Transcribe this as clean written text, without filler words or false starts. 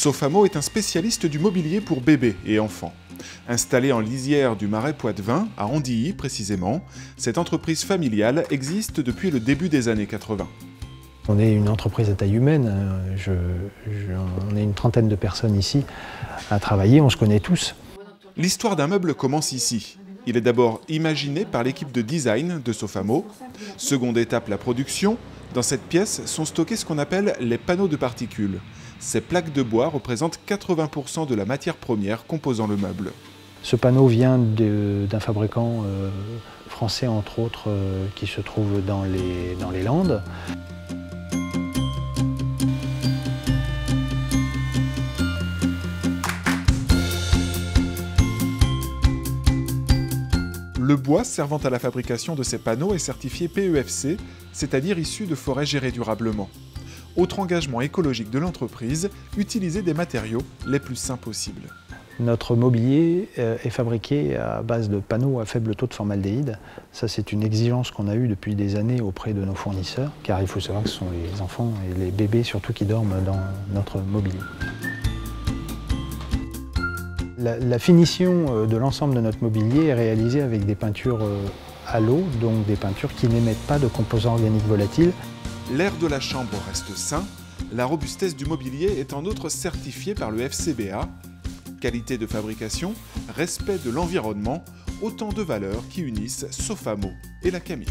Sofamo est un spécialiste du mobilier pour bébés et enfants. Installée en lisière du Marais Poitevin, à Andilly précisément, cette entreprise familiale existe depuis le début des années 80. On est une entreprise à taille humaine, on est une trentaine de personnes ici à travailler, on se connaît tous. L'histoire d'un meuble commence ici. Il est d'abord imaginé par l'équipe de design de Sofamo. Seconde étape, la production. Dans cette pièce sont stockés ce qu'on appelle les panneaux de particules. Ces plaques de bois représentent 80% de la matière première composant le meuble. Ce panneau vient d'un fabricant français, entre autres, qui se trouve dans les Landes. Le bois servant à la fabrication de ces panneaux est certifié PEFC, c'est-à-dire issu de forêts gérées durablement. Autre engagement écologique de l'entreprise, utiliser des matériaux les plus sains possibles. Notre mobilier est fabriqué à base de panneaux à faible taux de formaldéhyde. Ça, c'est une exigence qu'on a eue depuis des années auprès de nos fournisseurs, car il faut savoir que ce sont les enfants et les bébés surtout qui dorment dans notre mobilier. La finition de l'ensemble de notre mobilier est réalisée avec des peintures à l'eau, donc des peintures qui n'émettent pas de composants organiques volatiles. L'air de la chambre reste sain, la robustesse du mobilier est en outre certifiée par le FCBA. Qualité de fabrication, respect de l'environnement, autant de valeurs qui unissent Sofamo et la Camif.